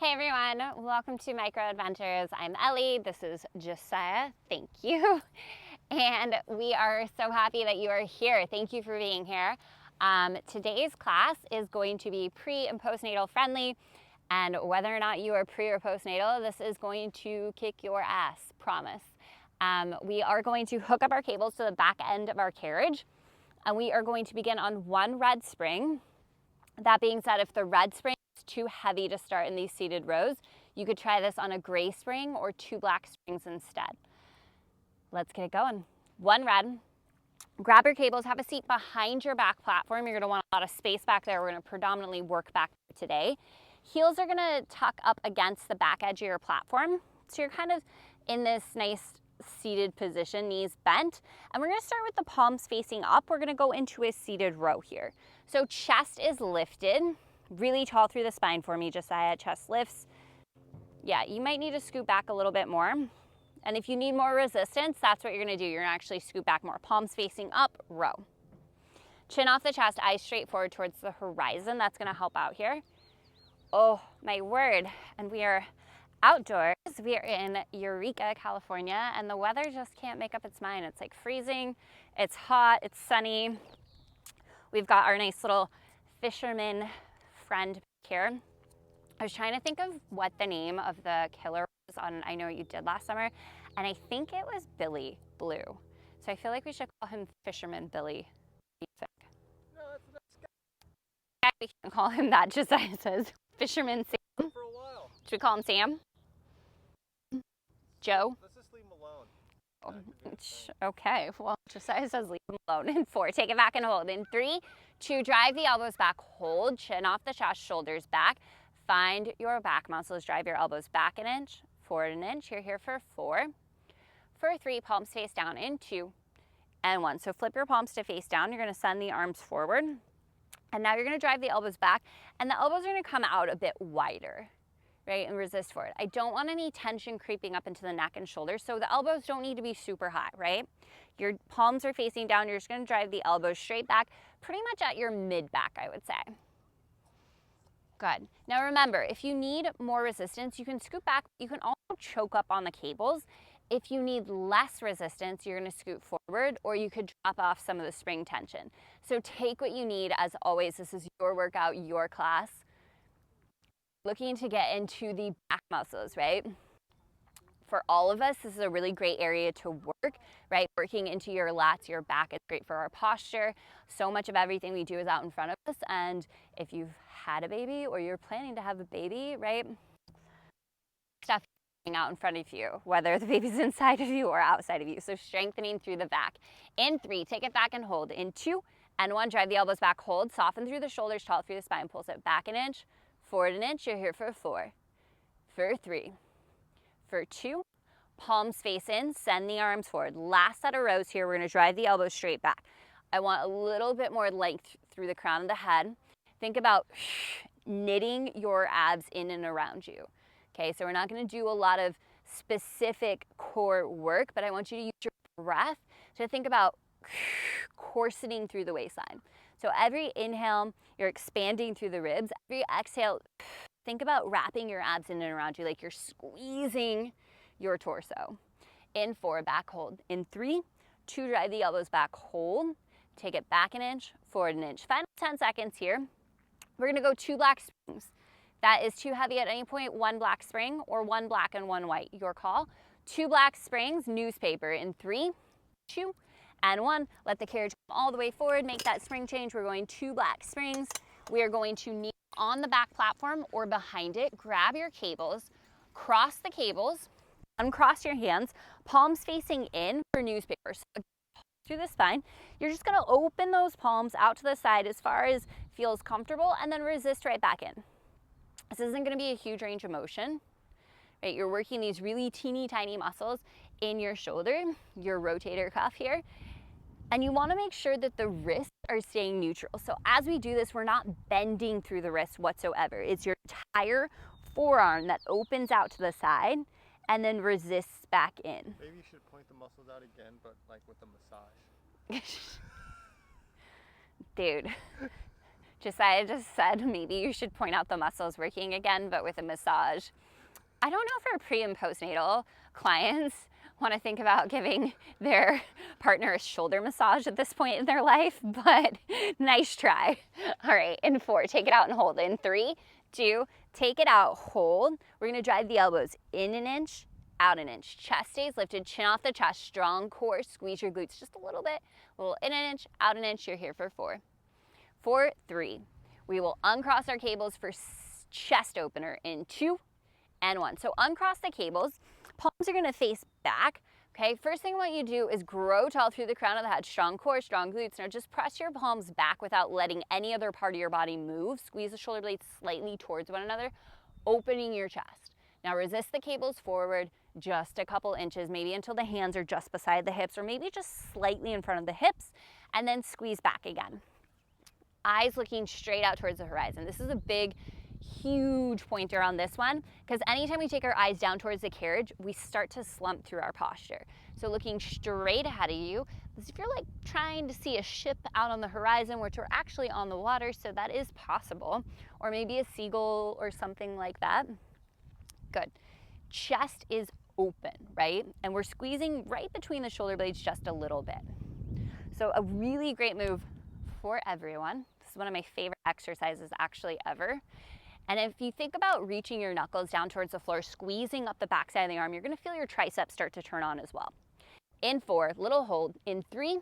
Hey everyone, welcome to Micro Adventures. I'm Ellie, this is Josiah, thank you. And we are so happy that you are here. Thank you for being here. Today's class is going to be pre and postnatal friendly, and whether or not you are pre or postnatal, this is going to kick your ass, promise. We are going to hook up our cables to the back end of our carriage, and we are going to begin on one red spring. That being said, if the red spring is too heavy to start in these seated rows, you could try this on a gray spring or two black springs instead. Let's get it going. One red. Grab your cables, have a seat behind your back platform. You're going to want a lot of space back there. We're going to predominantly work back today. Heels are going to tuck up against the back edge of your platform. So you're kind of in this nice seated position, knees bent. And we're going to start with the palms facing up. We're going to go into a seated row here. So chest is lifted, really tall through the spine for me, Josiah. Chest lifts. Yeah, you might need to scoot back a little bit more. And if you need more resistance, that's what you're going to do. You're going to actually scoot back more. Palms facing up, row. Chin off the chest, eyes straight forward towards the horizon. That's going to help out here. Oh, my word. And we are outdoors. We are in Eureka, California, and the weather just can't make up its mind. It's like freezing, it's hot, it's sunny. We've got our nice little fisherman friend here. I was trying to think of what the name of the killer was on I Know What You Did Last Summer, and I think it was Billy Blue. So I feel like we should call him Fisherman Billy. No, that's a nice guy. We can call him that, Josiah says. Fisherman Sam. For a while. Should we call him Sam? Joe? Let's just leave him alone. Okay, well, Josiah says leave him alone. In 4, take it back and hold. In 3, 2, drive the elbows back, hold, chin off the chest, shoulders back. Find your back muscles, drive your elbows back an inch, forward an inch. You're here for 4. For 3, palms face down in 2 and 1. So flip your palms to face down. You're going to send the arms forward. And now you're going to drive the elbows back, and the elbows are going to come out a bit wider. Right, and resist for it. I don't want any tension creeping up into the neck and shoulders, so the elbows don't need to be super high, right? Your palms are facing down. You're just going to drive the elbows straight back, pretty much at your mid back, I would say. Good. Now remember, if you need more resistance, you can scoot back. You can also choke up on the cables. If you need less resistance, you're going to scoot forward, or you could drop off some of the spring tension. So take what you need. As always, this is your workout, your class. Looking to get into the back muscles, right? For all of us, this is a really great area to work, right? Working into your lats, your back is great for our posture. So much of everything we do is out in front of us. And if you've had a baby or you're planning to have a baby, right? Stuff out in front of you, whether the baby's inside of you or outside of you. So strengthening through the back. In 3, take it back and hold. In 2 and 1, drive the elbows back, hold. Soften through the shoulders, tall through the spine, pulse it back an inch. Forward an inch, you're here for 4, for 3, for 2, palms face in, send the arms forward. Last set of rows here, we're going to drive the elbows straight back. I want a little bit more length through the crown of the head. Think about knitting your abs in and around you. Okay, so we're not going to do a lot of specific core work, but I want you to use your breath to think about corseting through the waistline. So every inhale, you're expanding through the ribs. Every exhale, think about wrapping your abs in and around you like you're squeezing your torso. In 4, back hold. In 3, 2, drive the elbows back, hold. Take it back an inch, forward an inch. Final 10 seconds here. We're going to go 2 black springs. That is too heavy at any point. 1 black spring or 1 black and 1 white, your call. 2 black springs, newspaper. In 3, 2, and 1, let the carriage come all the way forward, make that spring change. We're going 2 black springs. We are going to kneel on the back platform or behind it. Grab your cables, cross the cables, uncross your hands, palms facing in for newspaper. So through the spine, you're just going to open those palms out to the side as far as feels comfortable, and then resist right back in. This isn't going to be a huge range of motion. Right? You're working these really teeny tiny muscles in your shoulder, your rotator cuff here. And you want to make sure that the wrists are staying neutral. So as we do this, we're not bending through the wrist whatsoever. It's your entire forearm that opens out to the side and then resists back in. Maybe you should point the muscles out again, but like with a massage. Dude, Josiah just said maybe you should point out the muscles working again, but with a massage. I don't know if our pre and postnatal clients want to think about giving their partner a shoulder massage at this point in their life, but nice try. All right, in 4, take it out and hold. In 3, 2, take it out, hold. We're gonna drive the elbows in an inch, out an inch. Chest stays lifted, chin off the chest, strong core, squeeze your glutes just a little bit. A little in an inch, out an inch, you're here for 4. 4, 3. We will uncross our cables for chest opener in 2 and 1. So uncross the cables, palms are gonna face back. Okay, first thing I want you to do is grow tall through the crown of the head, strong core, strong glutes. Now just press your palms back without letting any other part of your body move. Squeeze the shoulder blades slightly towards one another, opening your chest. Now resist the cables forward just a couple inches, maybe until the hands are just beside the hips or maybe just slightly in front of the hips, and then squeeze back again. Eyes looking straight out towards the horizon. This is a big, huge pointer on this one, because anytime we take our eyes down towards the carriage, we start to slump through our posture. So looking straight ahead of you, as if you're like trying to see a ship out on the horizon, which we're actually on the water, so that is possible, or maybe a seagull or something like that. Good. Chest is open, right? And we're squeezing right between the shoulder blades just a little bit. So a really great move for everyone. This is one of my favorite exercises actually ever. And if you think about reaching your knuckles down towards the floor, squeezing up the backside of the arm, you're gonna feel your triceps start to turn on as well. In 4, little hold. In 3,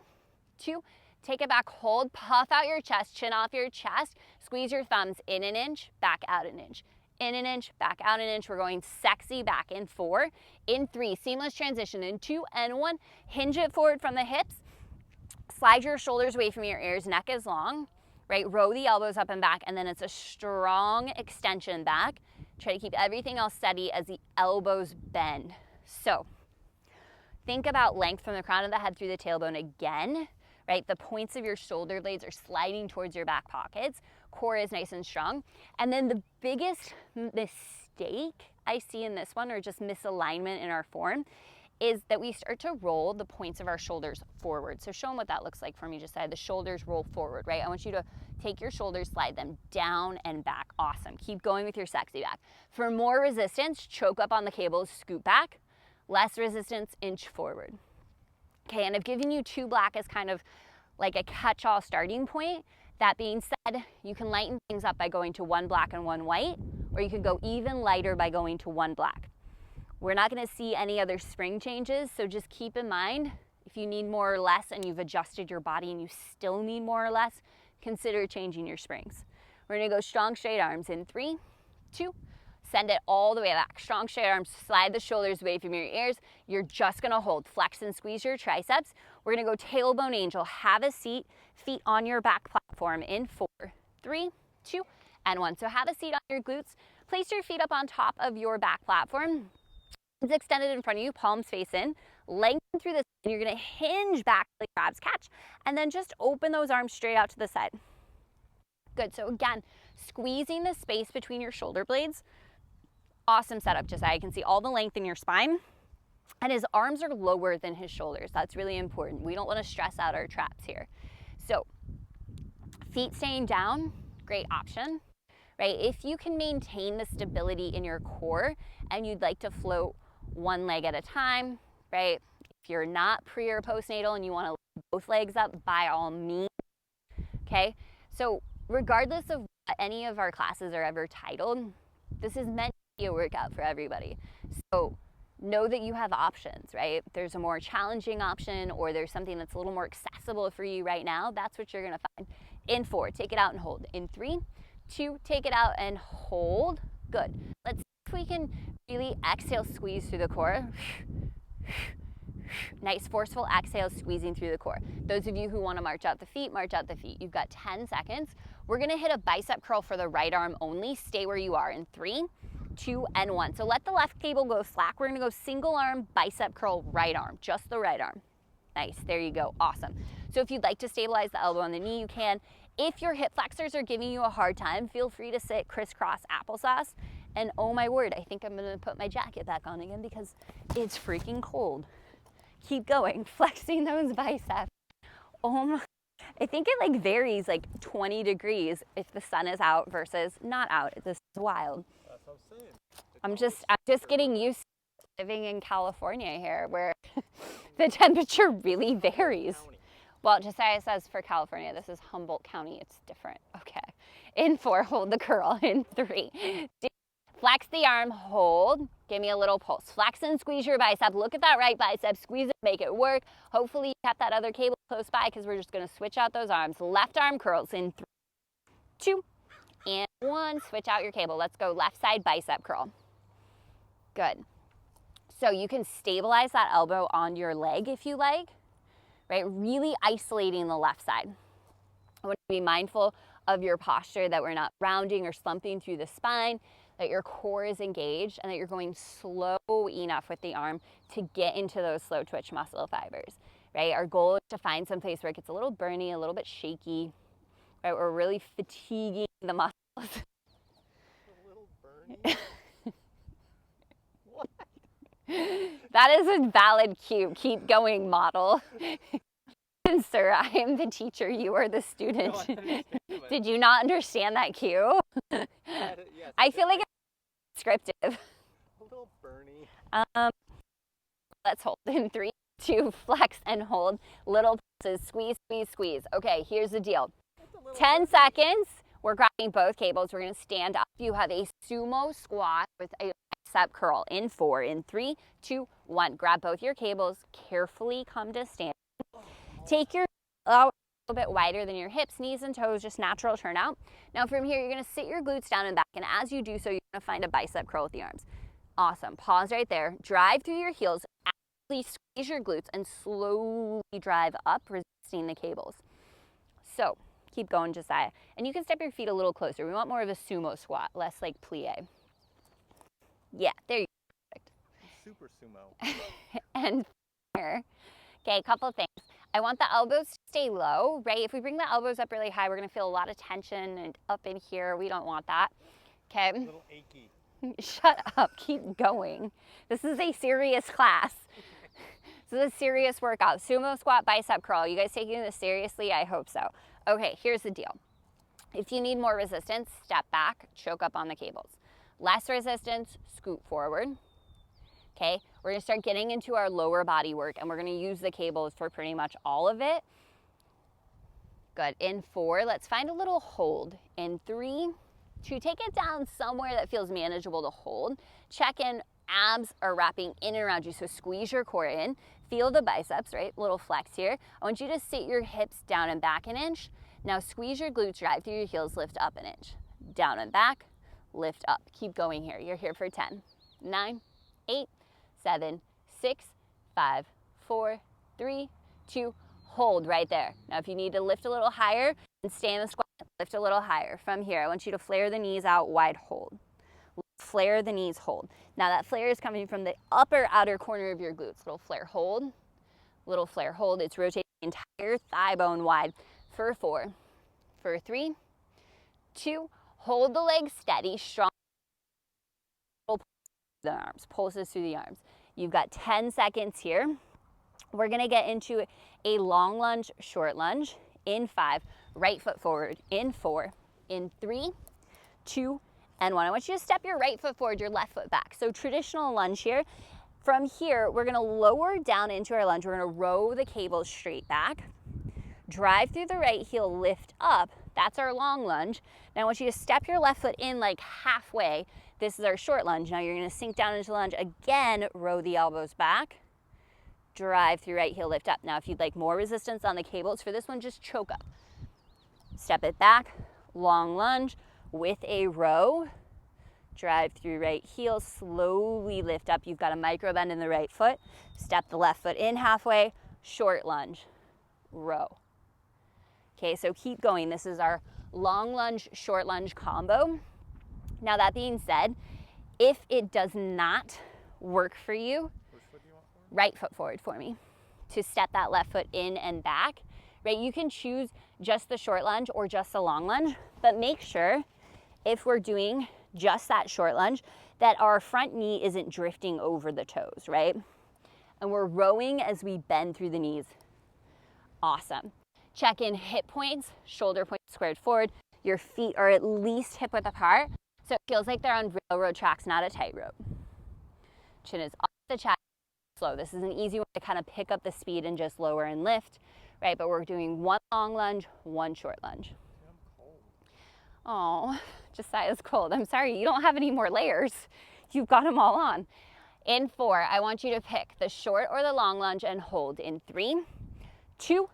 2, take it back, hold, puff out your chest, chin off your chest, squeeze your thumbs in an inch, back out an inch. In an inch, back out an inch. We're going sexy back in 4. In 3, seamless transition. In 2 and 1, hinge it forward from the hips. Slide your shoulders away from your ears, neck is long, right? Row the elbows up and back, and then it's a strong extension back. Try to keep everything else steady as the elbows bend. So think about length from the crown of the head through the tailbone again, right? The points of your shoulder blades are sliding towards your back pockets. Core is nice and strong. And then the biggest mistake I see in this one, or just misalignment in our form, is that we start to roll the points of our shoulders forward. So show them what that looks like for me. Just the shoulders roll forward, right? I want you to take your shoulders, slide them down and back. Awesome. Keep going with your sexy back. For more resistance, choke up on the cables, scoot back. Less resistance, inch forward. Okay, and I've given you 2 black as kind of like a catch-all starting point. That being said, you can lighten things up by going to 1 black and 1 white, or you could go even lighter by going to 1 black. We're not gonna see any other spring changes, so just keep in mind, if you need more or less and you've adjusted your body and you still need more or less, consider changing your springs. We're gonna go strong straight arms in 3, 2, send it all the way back. Strong straight arms, slide the shoulders away from your ears. You're just gonna hold, flex and squeeze your triceps. We're gonna go tailbone angel, have a seat, feet on your back platform in 4, 3, 2, and 1. So have a seat on your glutes, place your feet up on top of your back platform. It's extended in front of you, palms face in, lengthen through this, and you're gonna hinge back like crabs catch, and then just open those arms straight out to the side. Good, so again, squeezing the space between your shoulder blades. Awesome setup, Josiah. You can see all the length in your spine, and his arms are lower than his shoulders. That's really important. We don't wanna stress out our traps here. So, feet staying down, great option, right? If you can maintain the stability in your core and you'd like to float 1 leg at a time, right? If you're not pre or postnatal and you want to lift both legs up, by all means, okay? So regardless of what any of our classes are ever titled, this is meant to be a workout for everybody. So know that you have options, right? There's a more challenging option, or there's something that's a little more accessible for you right now. That's what you're gonna find. In 4, take it out and hold. In 3, 2, take it out and hold. Good. Let's see if we can really exhale, squeeze through the core. Nice forceful exhale, squeezing through the core. Those of you who want to march out the feet, march out the feet. You've got 10 seconds. We're gonna hit a bicep curl for the right arm only. Stay where you are in 3, 2, and 1. So let the left cable go slack. We're gonna go single arm, bicep curl, right arm, just the right arm. Nice, there you go, awesome. So if you'd like to stabilize the elbow on the knee, you can. If your hip flexors are giving you a hard time, feel free to sit crisscross applesauce. And oh my word, I think I'm gonna put my jacket back on again because it's freaking cold. Keep going, flexing those biceps. Oh my, I think it like varies like 20 degrees if the sun is out versus not out. This is wild. That's what I'm saying. I'm just getting used to living in California here where the temperature really varies. Well, Josiah says for California, this is Humboldt County. It's different. Okay. In 4, hold the curl. In 3, flex the arm, hold. Give me a little pulse. Flex and squeeze your bicep. Look at that right bicep. Squeeze it, make it work. Hopefully you have that other cable close by because we're just going to switch out those arms. Left arm curls in 3, 2, and 1. Switch out your cable. Let's go left side bicep curl. Good. So you can stabilize that elbow on your leg if you like, right? Really isolating the left side. I want to be mindful of your posture, that we're not rounding or slumping through the spine, that your core is engaged, and that you're going slow enough with the arm to get into those slow twitch muscle fibers, right? Our goal is to find some place where it gets a little burny, a little bit shaky, right? We're really fatiguing the muscles. A little burny? What? That is a valid cue. Keep going, model. Sir, I am the teacher. You are the student. No, Did you not understand that cue? Yes, I feel like it's scripted. a little burny. Let's hold in 3, 2, flex and hold. Little pulses, squeeze, squeeze, squeeze. Okay, here's the deal. 10 seconds. We're grabbing both cables. We're going to stand up. You have a sumo squat with a bicep curl in 4, in 3, 2, 1. Grab both your cables. Carefully come to stand. Take your out a little bit wider than your hips, knees and toes, just natural turn out. Now from here, you're going to sit your glutes down and back. And as you do so, you're going to find a bicep curl with the arms. Awesome. Pause right there. Drive through your heels. Actively squeeze your glutes and slowly drive up, resisting the cables. So keep going, Josiah. And you can step your feet a little closer. We want more of a sumo squat, less like plie. Yeah, there you go. Super sumo. And here. Okay, a couple of things. I want the elbows to stay low, right? If we bring the elbows up really high, we're going to feel a lot of tension and up in here. We don't want that. Okay. A little achy. Shut up. Keep going. This is a serious class. This is a serious workout. Sumo squat, bicep curl. You guys taking this seriously? I hope so. Okay, here's the deal. If you need more resistance, step back, choke up on the cables. Less resistance, scoot forward. Okay, we're gonna start getting into our lower body work, and we're gonna use the cables for pretty much all of it. Good. In 4, let's find a little hold. In 3, 2, take it down somewhere that feels manageable to hold. Check in, abs are wrapping in and around you, so squeeze your core in. Feel the biceps, right? Little flex here. I want you to sit your hips down and back an inch. Now squeeze your glutes, drive through your heels, lift up an inch. Down and back, lift up. Keep going here. You're here for 10, 9, 8, 7, 6, 5, 4, 3, 2, hold right there. Now if you need to lift a little higher and stay in the squat, lift a little higher. From here, I want you to flare the knees out, wide hold. Flare the knees, hold. Now that flare is coming from the upper outer corner of your glutes. Little flare, hold. Little flare, hold. It's rotating the entire thigh bone wide for 4, for 3, 2, hold the legs steady, strong. The arms, pulses through the arms. You've got 10 seconds here. We're gonna get into a long lunge, short lunge. In 5, right foot forward. In 4, in 3, 2, and 1. I want you to step your right foot forward, your left foot back. So traditional lunge here. From here, we're gonna lower down into our lunge. We're gonna row the cables straight back. Drive through the right heel, lift up. That's our long lunge. Now I want you to step your left foot in like halfway. This is our short lunge. Now you're gonna sink down into lunge. Again, row the elbows back. Drive through right heel, lift up. Now if you'd like more resistance on the cables, for this one, just choke up. Step it back, long lunge with a row. Drive through right heel, slowly lift up. You've got a micro bend in the right foot. Step the left foot in halfway, short lunge, row. Okay, so keep going. This is our long lunge, short lunge combo. Now that being said, if it does not work for you, Which foot do you want forward? right foot forward for me to step that left foot in and back, right? You can choose just the short lunge or just the long lunge, but make sure if we're doing just that short lunge that our front knee isn't drifting over the toes, right? And we're rowing as we bend through the knees. Awesome. Check in hip points, shoulder points squared forward. Your feet are at least hip width apart, so it feels like they're on railroad tracks, not a tightrope. Chin is off the chest, slow. This is an easy way to kind of pick up the speed and just lower and lift, right? But we're doing one long lunge, one short lunge. Oh, Josiah's cold. I'm sorry, you don't have any more layers. You've got them all on. In 4, I want you to pick the short or the long lunge and hold. In 3, 2,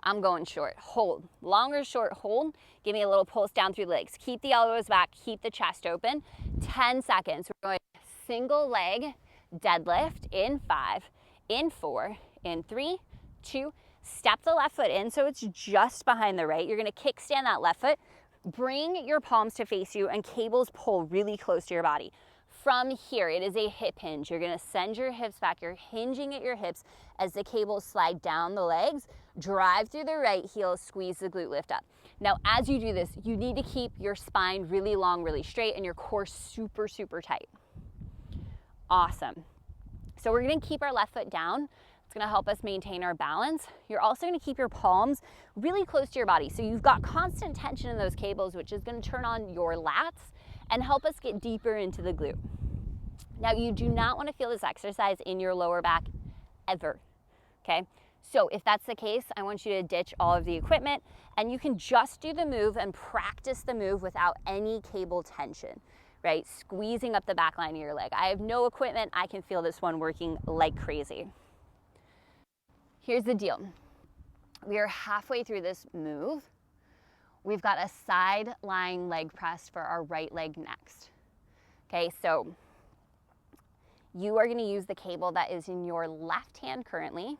I'm going short. Hold. Long or short, hold. Give me a little pulse down through the legs. Keep the elbows back. Keep the chest open. 10 seconds. We're going single leg deadlift in 5, in 4, in 3, 2. Step the left foot in so it's just behind the right. You're going to kickstand that left foot. Bring your palms to face you and cables pull really close to your body. From here, it is a hip hinge. You're gonna send your hips back. You're hinging at your hips as the cables slide down the legs. Drive through the right heel, squeeze the glute, lift up. Now, as you do this, you need to keep your spine really long, really straight, and your core super, super tight. Awesome. So we're gonna keep our left foot down. It's gonna help us maintain our balance. You're also gonna keep your palms really close to your body. So you've got constant tension in those cables, which is gonna turn on your lats and help us get deeper into the glute. Now, you do not want to feel this exercise in your lower back ever, okay? So if that's the case, I want you to ditch all of the equipment and you can just do the move and practice the move without any cable tension, right? Squeezing up the back line of your leg. I have no equipment. I can feel this one working like crazy. Here's the deal. We are halfway through this move. We've got a side lying leg press for our right leg next. Okay, so you are going to use the cable that is in your left hand currently.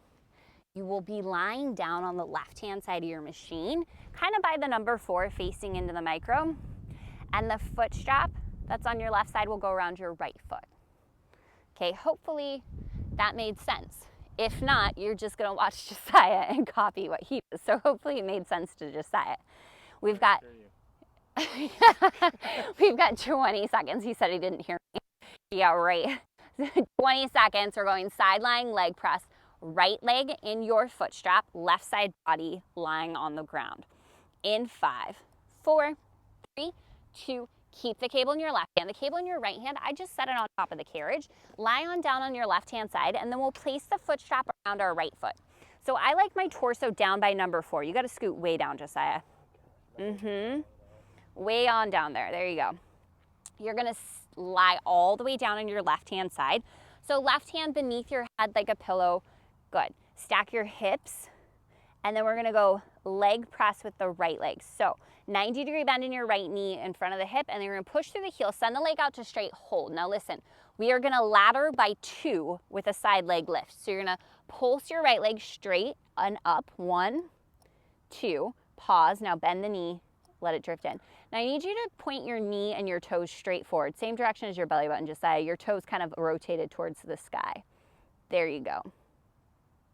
You will be lying down on the left hand side of your machine, kind of by the number 4 facing into the micro. And the foot strap that's on your left side will go around your right foot. Okay, hopefully that made sense. If not, you're just going to watch Josiah and copy what he does. So hopefully it made sense to Josiah. We've got 20 seconds. He said he didn't hear me. Yeah, right. 20 seconds. We're going side lying leg press, right leg in your foot strap, left side body lying on the ground. In 5, 4, 3, 2, keep the cable in your left hand. The cable in your right hand, I just set it on top of the carriage. Lie on down on your left hand side, and then we'll place the foot strap around our right foot. So I like my torso down by number 4. You got to scoot way down, Josiah. Way on down there. There you go. You're going to lie all the way down on your left hand side. So left hand beneath your head like a pillow. Good. Stack your hips. And then we're going to go leg press with the right leg. So 90-degree bend in your right knee in front of the hip. And then you're going to push through the heel. Send the leg out to straight. Hold. Now listen. We are going to ladder by 2 with a side leg lift. So you're going to pulse your right leg straight and up. 1, 2. Pause. Now bend the knee. Let it drift in. Now I need you to point your knee and your toes straight forward. Same direction as your belly button, Josiah. Your toes kind of rotated towards the sky. There you go.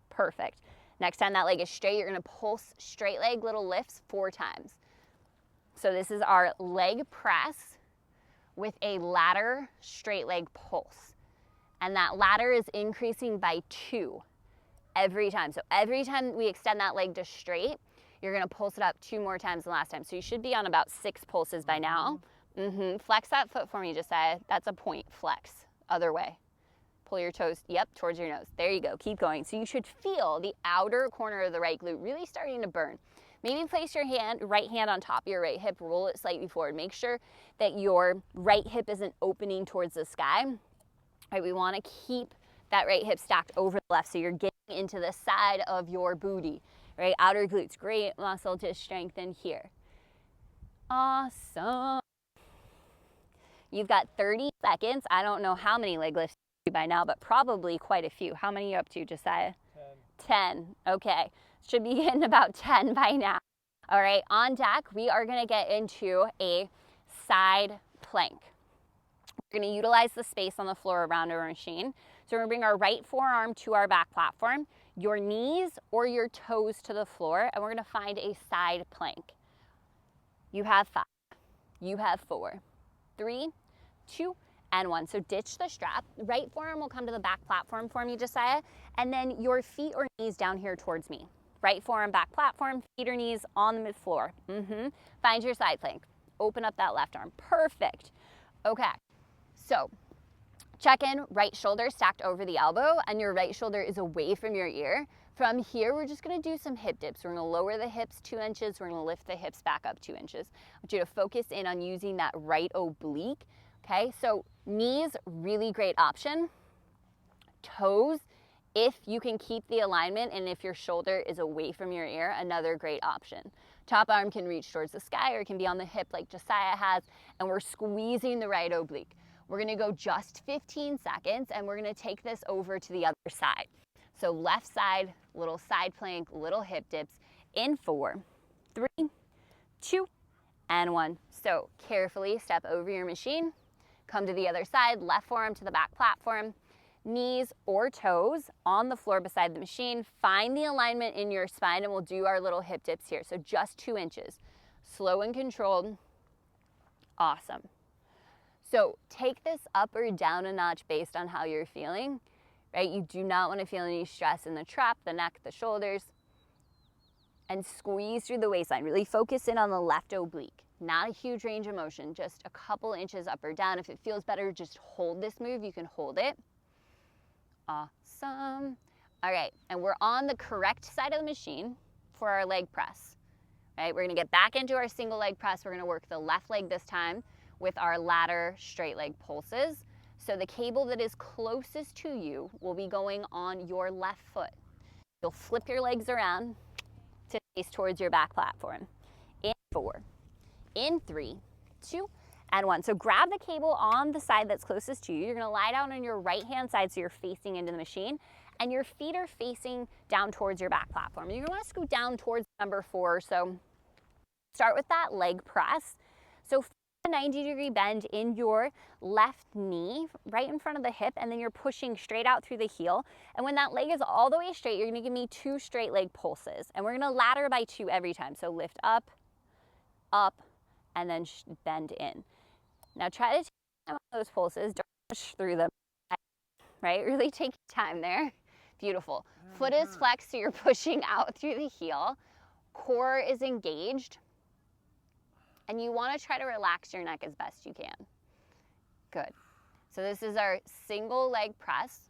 Perfect. Next time that leg is straight, you're going to pulse straight leg little lifts 4 times. So this is our leg press with a ladder straight leg pulse. And that ladder is increasing by 2 every time. So every time we extend that leg to straight, you're going to pulse it up 2 more times than last time. So you should be on about 6 pulses by now. Flex that foot for me, Josiah. That's a point. Flex. Other way. Pull your toes, towards your nose. There you go. Keep going. So you should feel the outer corner of the right glute really starting to burn. Maybe place your right hand on top of your right hip. Roll it slightly forward. Make sure that your right hip isn't opening towards the sky. All right, we want to keep that right hip stacked over the left so you're getting into the side of your booty. Right, outer glutes, great muscle to strengthen here. Awesome. You've got 30 seconds. I don't know how many leg lifts you do by now, but probably quite a few. How many are you up to, Josiah? 10. Okay, should be hitting about 10 by now. All right, on deck, we are gonna get into a side plank. We're gonna utilize the space on the floor around our machine. So we're gonna bring our right forearm to our back platform, your knees or your toes to the floor, and we're gonna find a side plank. You have 5, you have 4, 3, 2, and 1. So ditch the strap. Right forearm will come to the back platform for me, Josiah, and then your feet or knees down here towards me. right forearm, back platform, feet or knees on the mid floor. Find your side plank. Open up that left arm. Perfect. Okay, so check in, right shoulder stacked over the elbow, and your right shoulder is away from your ear. From here, we're just gonna do some hip dips. We're gonna lower the hips 2 inches. We're gonna lift the hips back up 2 inches. I want you to focus in on using that right oblique, okay? So knees, really great option. Toes, if you can keep the alignment and if your shoulder is away from your ear, another great option. Top arm can reach towards the sky or it can be on the hip like Josiah has, and we're squeezing the right oblique. We're gonna go just 15 seconds and we're gonna take this over to the other side. So left side, little side plank, little hip dips in 4, 3, 2, and 1. So carefully step over your machine, come to the other side, left forearm to the back platform, knees or toes on the floor beside the machine. Find the alignment in your spine and we'll do our little hip dips here. So just 2 inches, slow and controlled. Awesome. So take this up or down a notch based on how you're feeling, right? You do not want to feel any stress in the trap, the neck, the shoulders, and squeeze through the waistline. Really focus in on the left oblique. Not a huge range of motion, just a couple inches up or down. If it feels better, just hold this move. You can hold it. Awesome. All right, and we're on the correct side of the machine for our leg press. Right, we're gonna get back into our single leg press. We're gonna work the left leg this time with our ladder straight leg pulses. So the cable that is closest to you will be going on your left foot. You'll flip your legs around to face towards your back platform. In 4, in 3, 2, and 1. So grab the cable on the side that's closest to you. You're gonna lie down on your right-hand side so you're facing into the machine, and your feet are facing down towards your back platform. You're gonna wanna scoot down towards number 4. So start with that leg press. So a 90-degree bend in your left knee, right in front of the hip, and then you're pushing straight out through the heel. And when that leg is all the way straight, you're gonna give me 2 straight leg pulses. And we're gonna ladder by 2 every time. So lift up, up, and then bend in. Now try to take those pulses, don't push through them, right? Really take your time there. Beautiful. Foot is flexed, so you're pushing out through the heel. Core is engaged. And you want to try to relax your neck as best you can. Good. So this is our single leg press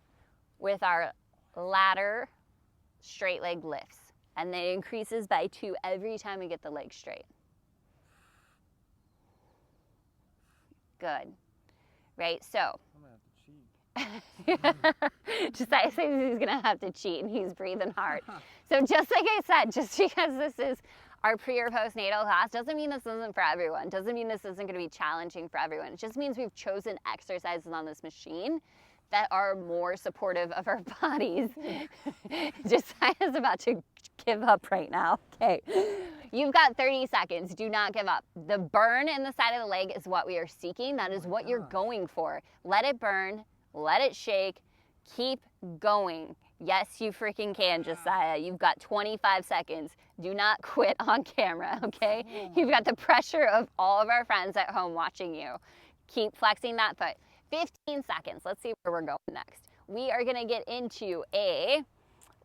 with our ladder straight leg lifts. And then it increases by 2 every time we get the leg straight. Good. Right, so. I'm gonna have to cheat. Josiah says he's gonna have to cheat and he's breathing hard. So just like I said, just because this is our pre or postnatal class doesn't mean this isn't for everyone. Doesn't mean this isn't gonna be challenging for everyone. It just means we've chosen exercises on this machine that are more supportive of our bodies. Josiah's about to give up right now. Okay, you've got 30 seconds. Do not give up. The burn in the side of the leg is what we are seeking. That is what you're going for. Let it burn, let it shake, keep going. Yes, you freaking can, Josiah. You've got 25 seconds. Do not quit on camera, okay? You've got the pressure of all of our friends at home watching you. Keep flexing that foot. 15 seconds. Let's see where we're going next. We are gonna get into a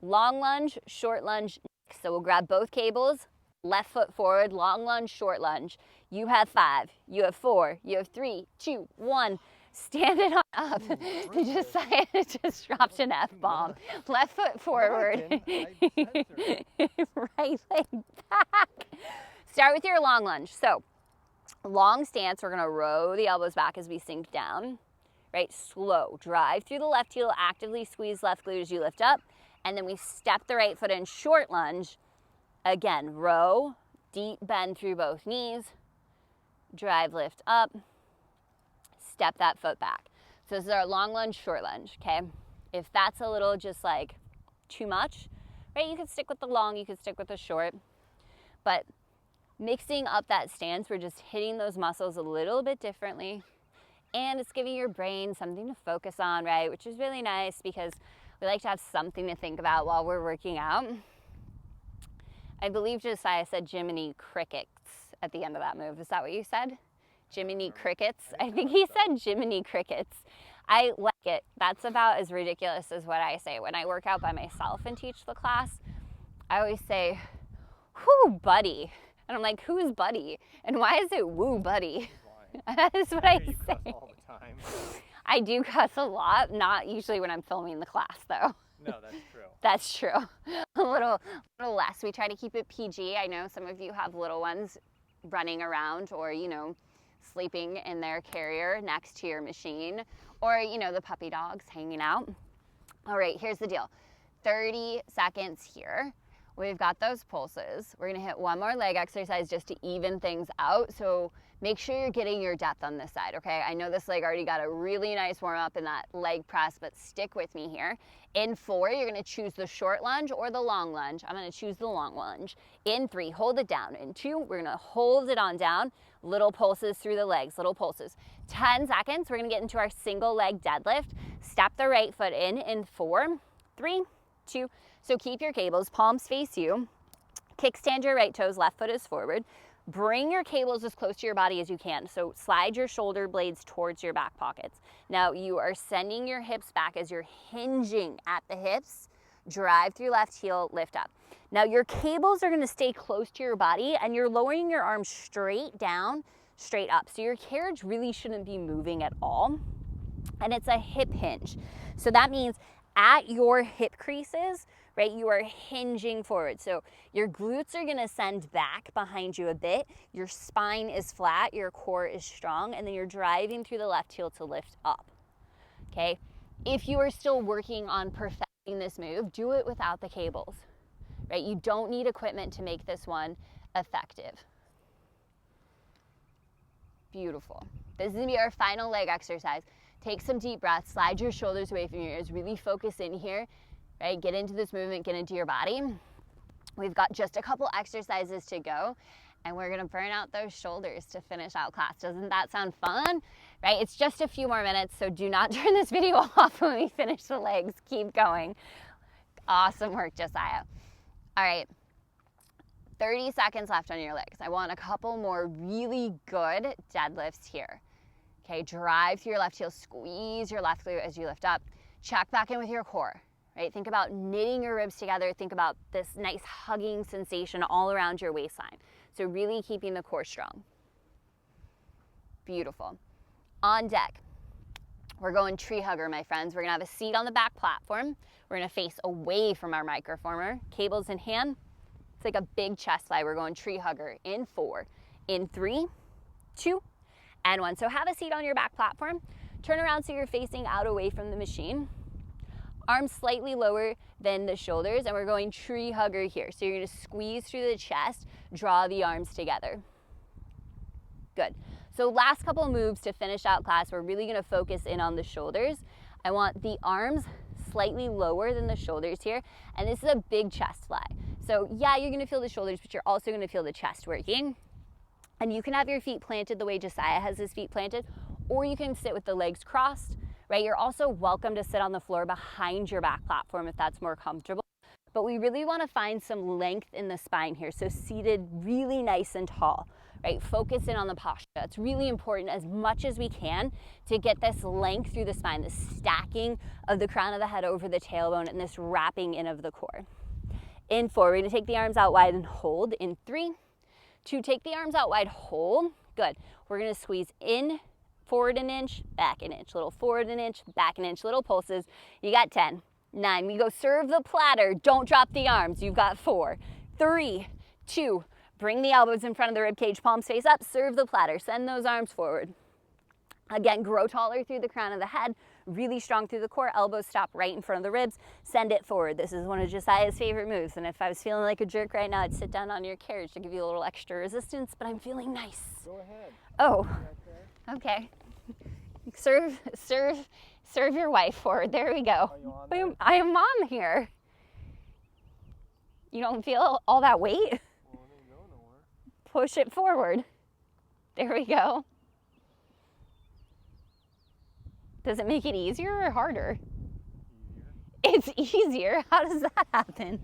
long lunge, short lunge next. So we'll grab both cables, left foot forward, long lunge, short lunge. You have 5, you have 4, you have 3, 2, 1. Stand it on up. Josiah just dropped an F-bomb. Left foot forward. Right leg back. Start with your long lunge. So long stance, we're gonna row the elbows back as we sink down. Right, slow. Drive through the left heel, actively squeeze left glute as you lift up. And then we step the right foot in, short lunge. Again, row, deep bend through both knees. Drive, lift up. Step that foot back. So this is our long lunge, short lunge, okay? If that's a little just like too much, right, you could stick with the long, you could stick with the short. But mixing up that stance, we're just hitting those muscles a little bit differently. And it's giving your brain something to focus on, right? Which is really nice because we like to have something to think about while we're working out. I believe Josiah said Jiminy Crickets at the end of that move. Is that what you said? Jiminy Crickets? I think he said Jiminy Crickets. I like it. That's about as ridiculous as what I say. When I work out by myself and teach the class, I always say, whoo, buddy. And I'm like, who's buddy? And why is it woo, buddy? That is what I say. All the time. I do cuss a lot, not usually when I'm filming the class though. No, that's true. That's true. A little less. We try to keep it PG. I know some of you have little ones running around or, you know, sleeping in their carrier next to your machine, or, you know, the puppy dogs hanging out. All right, here's the deal. 30 seconds here. We've got those pulses. We're gonna hit one more leg exercise just to even things out. So make sure you're getting your depth on this side, okay? I know this leg already got a really nice warm up in that leg press, but stick with me here. In 4, you're gonna choose the short lunge or the long lunge. I'm gonna choose the long lunge. In 3, hold it down. In 2, we're gonna hold it on down. Little pulses through the legs, little pulses. 10 seconds, we're gonna get into our single leg deadlift. Step the right foot in 4, 3, 2. So keep your cables, palms face you. Kickstand your right toes, left foot is forward. Bring your cables as close to your body as you can. So slide your shoulder blades towards your back pockets. Now you are sending your hips back as you're hinging at the hips. Drive through left heel, lift up. Now your cables are gonna stay close to your body and you're lowering your arms straight down, straight up. So your carriage really shouldn't be moving at all. And it's a hip hinge. So that means at your hip creases, right, you are hinging forward. So your glutes are gonna send back behind you a bit. Your spine is flat, your core is strong, and then you're driving through the left heel to lift up, okay? If you are still working on perfecting this move, do it without the cables, right? You don't need equipment to make this one effective. Beautiful. This is gonna be our final leg exercise. Take some deep breaths, slide your shoulders away from your ears, really focus in here, right? Get into this movement, get into your body. We've got just a couple exercises to go and we're gonna burn out those shoulders to finish out class. Doesn't that sound fun? Right? It's just a few more minutes, so do not turn this video off when we finish the legs. Keep going. Awesome work, Josiah. All right, 30 seconds left on your legs. I want a couple more really good deadlifts here. Okay, drive through your left heel, squeeze your left glute as you lift up. Check back in with your core, right? Think about knitting your ribs together. Think about this nice hugging sensation all around your waistline. So really keeping the core strong. Beautiful. On deck, we're going tree hugger, my friends. We're gonna have a seat on the back platform. We're gonna face away from our microformer, cables in hand. It's like a big chest fly. We're going tree hugger in 4, in 3, 2, and 1. So have a seat on your back platform. Turn around so you're facing out away from the machine. Arms slightly lower than the shoulders, and we're going tree hugger here. So you're gonna squeeze through the chest, draw the arms together. Good. So last couple of moves to finish out class, we're really gonna focus in on the shoulders. I want the arms slightly lower than the shoulders here, and this is a big chest fly. So yeah, you're gonna feel the shoulders, but you're also gonna feel the chest working. And you can have your feet planted the way Josiah has his feet planted, or you can sit with the legs crossed, right? You're also welcome to sit on the floor behind your back platform if that's more comfortable. But we really wanna find some length in the spine here. So seated really nice and tall, right? Focus in on the posture. It's really important as much as we can to get this length through the spine, the stacking of the crown of the head over the tailbone and this wrapping in of the core. In 4, we're gonna take the arms out wide and hold. In 3, 2, take the arms out wide, hold. Good. We're gonna squeeze in, forward an inch, back an inch. Little forward an inch, back an inch. Little pulses. You got 10, 9. We go serve the platter. Don't drop the arms. You've got 4, 3, 2. Bring the elbows in front of the rib cage, palms face up. Serve the platter. Send those arms forward. Again, grow taller through the crown of the head. Really strong through the core. Elbows stop right in front of the ribs. Send it forward. This is one of Josiah's favorite moves. And if I was feeling like a jerk right now, I'd sit down on your carriage to give you a little extra resistance, but I'm feeling nice. Go ahead. Oh, okay. Serve your wife forward. There we go. Are you on there? I am on here. You don't feel all that weight? Well, it ain't going nowhere. Push it forward. There we go. Does it make it easier or harder? Easier. It's easier. How does that happen?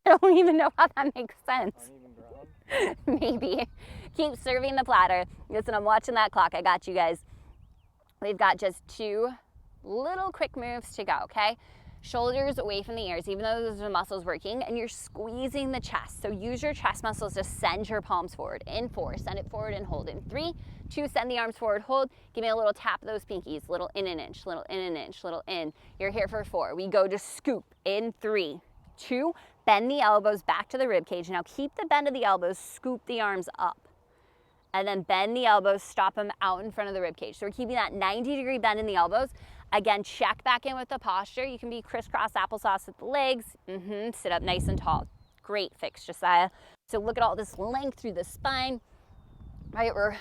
I don't even know how that makes sense. Uneven ground. Maybe. Keep serving the platter. Listen, I'm watching that clock. I got you guys. We've got just 2 little quick moves to go, okay? Shoulders away from the ears, even though those are muscles working, and you're squeezing the chest. So use your chest muscles to send your palms forward. In 4, send it forward and hold. In 3, 2, send the arms forward, hold. Give me a little tap of those pinkies, little in an inch, little in an inch, little in. You're here for 4. We go to scoop. In 3, 2, bend the elbows back to the rib cage. Now keep the bend of the elbows, scoop the arms up. And then bend the elbows, stop them out in front of the rib cage. So we're keeping that 90-degree bend in the elbows. Again, check back in with the posture. You can be crisscross applesauce with the legs. Sit up nice and tall. Great fix, Josiah. So look at all this length through the spine, right? We're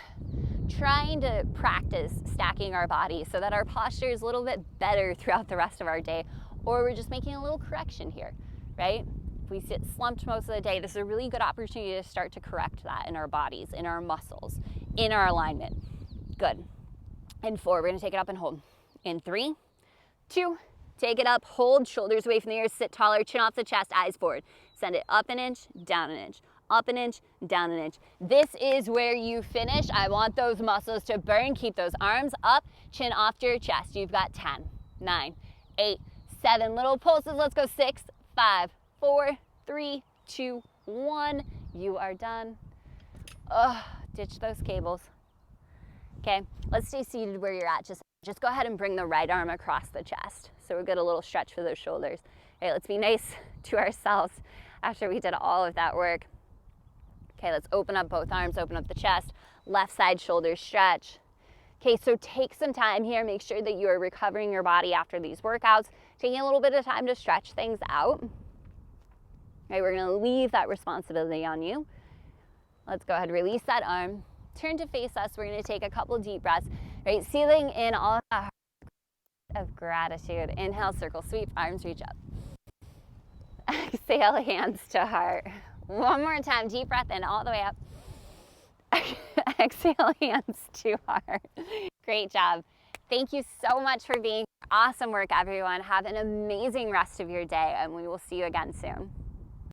trying to practice stacking our body so that our posture is a little bit better throughout the rest of our day, or we're just making a little correction here, right? If we sit slumped most of the day, this is a really good opportunity to start to correct that in our bodies, in our muscles, in our alignment. Good. In 4, we're gonna take it up and hold. In 3, 2, take it up, hold, shoulders away from the ears, sit taller, chin off the chest, eyes forward. Send it up an inch, down an inch, up an inch, down an inch. This is where you finish. I want those muscles to burn. Keep those arms up, chin off to your chest. You've got 10, 9, 8, 7. Little pulses. Let's go 6, 5, 4, 3, 2, 1. You are done. Ditch those cables. Okay, let's stay seated where you're at. Just go ahead and bring the right arm across the chest. So we get a little stretch for those shoulders. Okay, let's be nice to ourselves after we did all of that work. Okay, let's open up both arms, open up the chest. Left side shoulders stretch. Okay, so take some time here. Make sure that you are recovering your body after these workouts, taking a little bit of time to stretch things out. Okay, we're gonna leave that responsibility on you. Let's go ahead and release that arm. Turn to face us. We're gonna take a couple deep breaths, right? Sealing in all of gratitude. Inhale, circle sweep, arms reach up. Exhale, hands to heart. One more time, deep breath in all the way up. Exhale, hands to heart. Great job. Thank you so much for being here. Awesome work, everyone. Have an amazing rest of your day, and we will see you again soon.